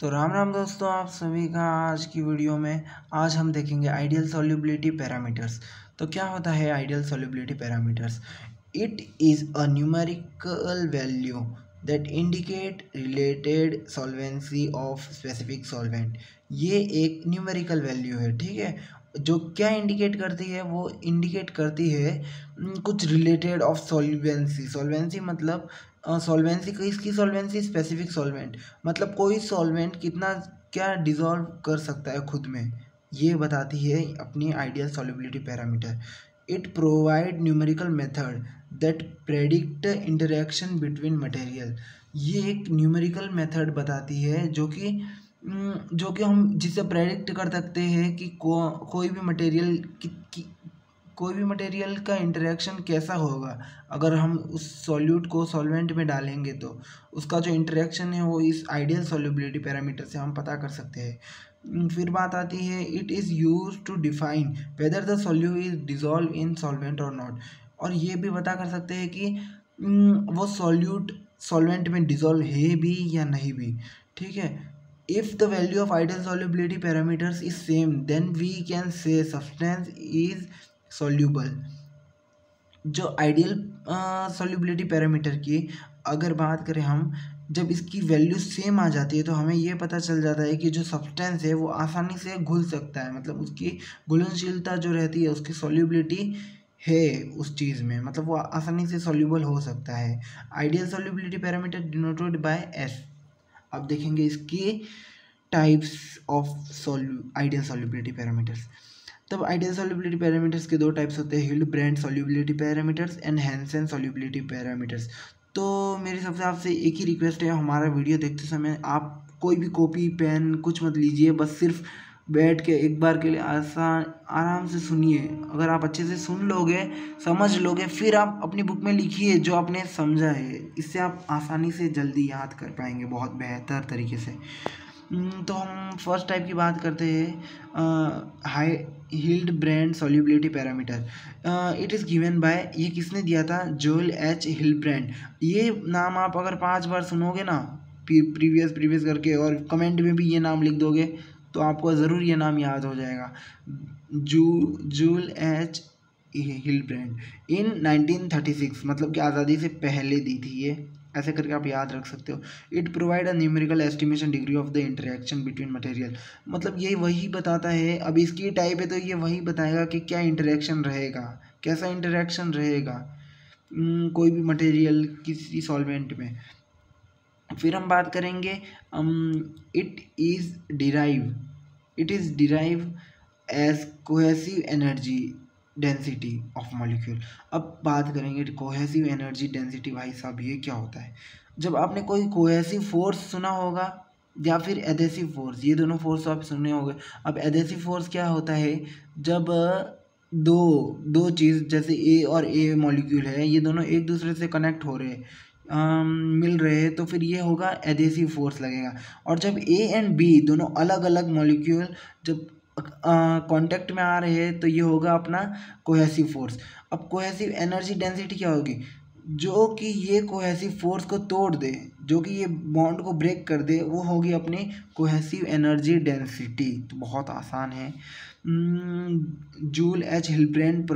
तो राम राम दोस्तों, आप सभी का आज की वीडियो में आज हम देखेंगे आइडियल सॉल्युबिलिटी पैरामीटर्स। तो क्या होता है ideal solubility parameters? It is a numerical value that indicate related solvency of specific solvent. ये एक न्यूमेरिकल वैल्यू है, ठीक है। जो क्या इंडिकेट करती है? वो इंडिकेट करती है कुछ रिलेटेड ऑफ सॉल्वेंसी। सॉल्वेंसी मतलब सॉल्वेंसी किसकी? सॉल्वेंसी स्पेसिफिक सॉल्वेंट, मतलब कोई सॉल्वेंट कितना क्या डिज़ोल्व कर सकता है खुद में, ये बताती है अपनी ideal solubility parameter. It provide numerical method that predict interaction between material. ये एक न्यूमेरिकल मेथड बताती है जो कि हम जिसे प्रेडिक्ट कर सकते हैं कि कोई भी मटेरियल कोई भी मटेरियल का इंटरेक्शन कैसा होगा। अगर हम उस सॉल्यूट को सॉल्वेंट में डालेंगे तो उसका जो इंटरेक्शन है वो इस आइडियल सॉल्युबिलिटी पैरामीटर से हम पता कर सकते हैं। फिर बात आती है, it is use to define whether the solute is dissolve in solvent और नॉट। और ये भी पता कर सकते हैं कि वो सॉल्यूट सॉल्वेंट में डिजॉल्व है भी या नहीं भी, ठीक है। If the value of ideal solubility parameters is same then we can say substance is soluble. जो आइडियल सॉल्युबिलिटी पैरामीटर की अगर बात करें हम, जब इसकी वैल्यू सेम आ जाती है तो हमें ये पता चल जाता है कि जो सब्सटेंस है वो आसानी से घुल सकता है, मतलब उसकी घुलनशीलता जो रहती है, उसकी सॉल्युबिलिटी है उस चीज़ में, मतलब वो आसानी से सॉल्यूबल हो सकता है। Ideal solubility parameter denoted by S. अब देखेंगे इसकी types of ideal solubility parameters. तब आइडियल सॉल्युबिलिटी पैरामीटर्स के दो टाइप्स होते हैं, Hildebrand solubility parameters and Hansen solubility parameters. तो मेरी सबसे आपसे एक ही रिक्वेस्ट है, हमारा वीडियो देखते समय आप कोई भी कॉपी पेन कुछ मत लीजिए, बस सिर्फ बैठ के एक बार के लिए आराम से सुनिए। अगर आप अच्छे से सुन लोगे, समझ लोगे, फिर आप अपनी बुक में लिखिए जो आपने समझा है। इससे आप आसानी से जल्दी याद कर पाएंगे बहुत बेहतर तरीके से। तो हम फर्स्ट टाइप की बात करते हैं, high Hildebrand solubility parameter. It is given by, ये किसने दिया था? Joel H Hildebrand. ये नाम आप अगर 5 बार सुनोगे ना प्रीवियस करके और कमेंट में भी ये नाम लिख दोगे तो आपको ज़रूर ये नाम याद हो जाएगा। जोएल एच हिल्डब्रांड इन 1936, मतलब कि आज़ादी से पहले दी थी ये, ऐसे करके आप याद रख सकते हो। It provide a numerical estimation degree of the interaction between material, मतलब ये वही बताता है। अब इसकी टाइप है तो ये वही बताएगा कि क्या इंटरेक्शन रहेगा, कैसा इंटरेक्शन रहेगा कोई भी मटेरियल किसी सॉल्वेंट में। फिर हम बात करेंगे, it is derive as cohesive energy density of molecule. अब बात करेंगे कोहेसिव एनर्जी डेंसिटी। भाई साहब ये क्या होता है? जब आपने कोई कोहेसिव फोर्स सुना होगा या फिर एडेसिव फोर्स, ये दोनों फोर्स आप सुने होंगे। अब एडेसिव फोर्स क्या होता है? जब दो दो चीज़ जैसे ए और ए मॉलिक्यूल है, ये दोनों एक दूसरे से कनेक्ट हो रहे हैं, मिल रहे हैं, तो फिर ये होगा एडेसिव फोर्स लगेगा। और जब ए एंड बी दोनों अलग अलग मॉलिक्यूल जब कांटेक्ट में आ रहे हैं तो ये होगा अपना कोहेसिव फोर्स। अब कोहेसिव एनर्जी डेंसिटी क्या होगी? जो कि ये कोहेसिव फोर्स को तोड़ दे, जो कि ये बॉन्ड को ब्रेक कर दे, वो होगी अपनी कोहेसिव एनर्जी डेंसिटी। तो बहुत आसान है। Joel H Hildebrand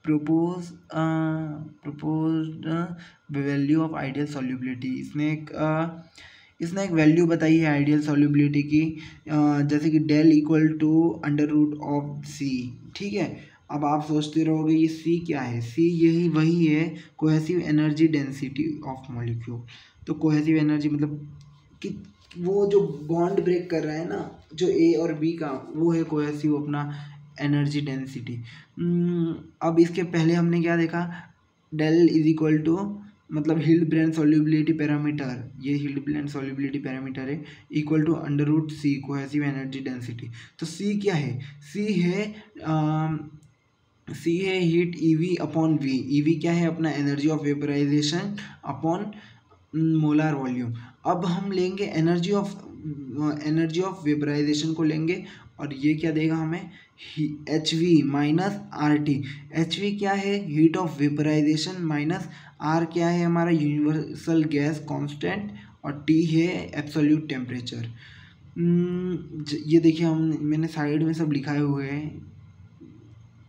proposed value of ideal solubility. इसने एक वैल्यू बताई है आइडियल सॉल्युबिलिटी की, जैसे कि del equal to under root of C, ठीक है। अब आप सोचते रहोगे ये सी क्या है? सी यही वही है cohesive energy density of molecule. तो कोहेसिव एनर्जी मतलब कि वो जो बॉन्ड ब्रेक कर रहा है ना, जो ए और बी का, वो है कोहेसिव अपना एनर्जी डेंसिटी। अब इसके पहले हमने क्या देखा? डेल इज इक्वल टू, मतलब हिल्डब्रांड सॉल्युबिलिटी पैरामीटर, ये हिल्डब्रांड सॉल्युबिलिटी पैरामीटर है, equal to under root C cohesive energy density. तो सी क्या है? सी है heat EV upon V. EV क्या है? अपना energy of vaporization upon molar volume. अब हम लेंगे एनर्जी ऑफ वेपराइजेशन को लेंगे, और ये क्या देगा हमें? H V minus R T. H V क्या है? Heat of vaporization, minus R क्या है? हमारा यूनिवर्सल गैस कांस्टेंट, और टी है एब्सोल्यूट टेम्परेचर। ये देखिए मैंने साइड में सब लिखाए हुए हैं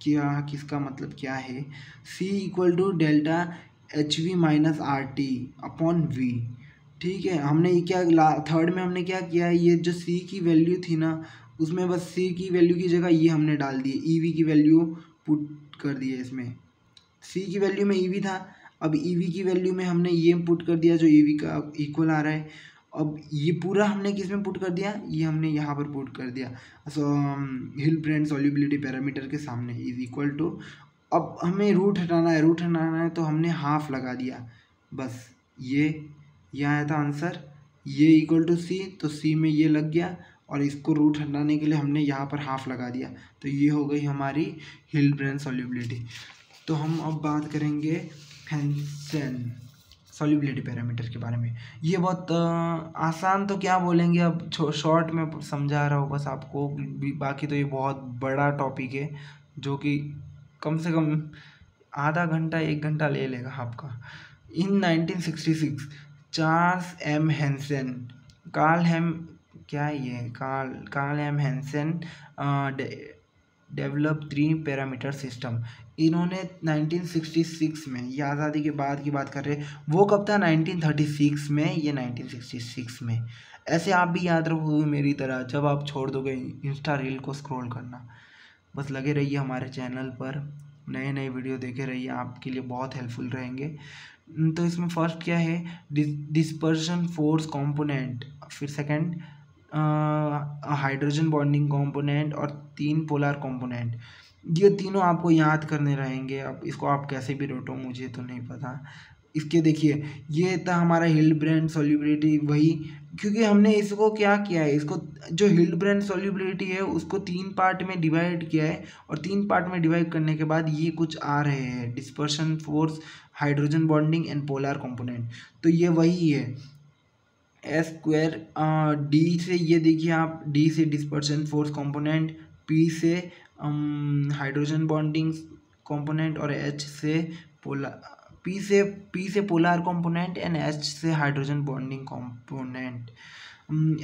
क्या किसका मतलब क्या है। C equal to delta H V minus R T upon V. ठीक है, हमने ये क्या थर्ड में हमने क्या किया, ये जो C की वैल्यू थी ना उसमें बस C की वैल्यू की जगह ये हमने डाल दी, ई वी की वैल्यू पुट कर दी है इसमें। C की वैल्यू में ई वी था, अब ई वी की वैल्यू में हमने ये पुट कर दिया जो ई वी का इक्वल आ रहा है। अब ये पूरा हमने किस में पुट कर दिया, ये हमने यहाँ पर पुट कर दिया हिल्डेब्रांड सॉल्युबिलिटी पैरामीटर के सामने इज इक्वल टू। अब हमें रूट हटाना है, रूट हटाना है तो हमने हाफ लगा दिया बस। ये आया था आंसर, ये इक्वल टू C, तो C में ये लग गया और इसको रूट हटाने के लिए हमने यहाँ पर हाफ लगा दिया, तो ये हो गई हमारी हिल्डेब्रांड सॉल्युबिलिटी। तो हम अब बात करेंगे हैंसेन सॉल्युबिलिटी पैरामीटर के बारे में। ये बहुत आसान तो क्या बोलेंगे, अब शॉर्ट में समझा रहा हूँ बस आपको, बाकी तो ये बहुत बड़ा टॉपिक है जो कि कम से कम आधा घंटा 1 घंटा ले लेगा आपका। In 1966 Charles M Hansen, Carl M Hansen develop 3 parameter system. इन्होंने 1966 में, ये आज़ादी के बाद की बात कर रहे हैं, वो कब था 1936 में, ये 1966 में। ऐसे आप भी याद रखोगे मेरी तरह जब आप छोड़ दोगे इंस्टा रील को स्क्रॉल करना। बस लगे रहिए हमारे चैनल पर, नए नए वीडियो देखे रहिए, आपके लिए बहुत हेल्पफुल रहेंगे। तो इसमें फर्स्ट क्या है, डिस्पर्शन फोर्स कंपोनेंट, फिर सेकंड हाइड्रोजन बॉन्डिंग कंपोनेंट और 3 पोलर कंपोनेंट। ये तीनों आपको याद करने रहेंगे। अब इसको आप कैसे भी रटो मुझे तो नहीं पता। इसके देखिए ये था हमारा हिल्डेब्रांड सॉल्युबिलिटी, वही क्योंकि हमने इसको क्या किया है, इसको जो हिल्डेब्रांड सॉल्युबिलिटी है उसको 3 पार्ट में डिवाइड किया है, और 3 पार्ट में डिवाइड करने के बाद ये कुछ आ रहे हैं, dispersion force, hydrogen bonding and polar component. तो ये वही है एस स्क्वायर डी से, ये देखिए आप डी से डिस्पर्शन फोर्स कंपोनेंट, पी से हाइड्रोजन बॉन्डिंग कंपोनेंट और एच से पी से पोलर कंपोनेंट एंड एच से हाइड्रोजन बॉन्डिंग कंपोनेंट।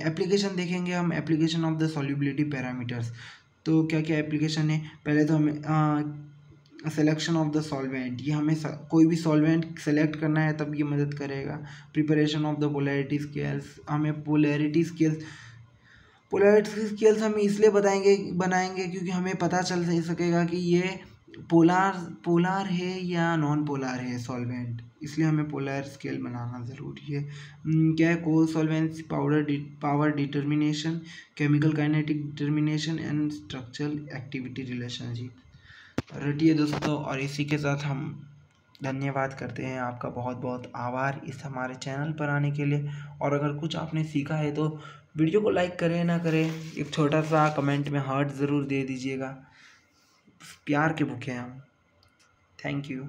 एप्लीकेशन देखेंगे हम, application of the solubility parameters. तो क्या क्या एप्लीकेशन है, पहले तो हमें सिलेक्शन ऑफ द सॉल्वेंट, ये हमें कोई भी सॉल्वेंट सेलेक्ट करना है तब ये मदद करेगा। Preparation of the polarity scales, हमें पोलैरिटी स्केल्स हम इसलिए बनाएंगे क्योंकि हमें पता चल सकेगा कि ये पोलार है या नॉन पोलार है सॉल्वेंट, इसलिए हमें पोलर स्केल बनाना ज़रूरी है। क्या है, को solvency power determination, chemical kinetic determination and structural activity relationship. रटिए दोस्तों, और इसी के साथ हम धन्यवाद करते हैं आपका, बहुत बहुत आभार इस हमारे चैनल पर आने के लिए। और अगर कुछ आपने सीखा है तो वीडियो को लाइक करें ना करें, एक छोटा सा कमेंट में हार्ट ज़रूर दे दीजिएगा। प्यार के भूखे हैं हम। Thank you.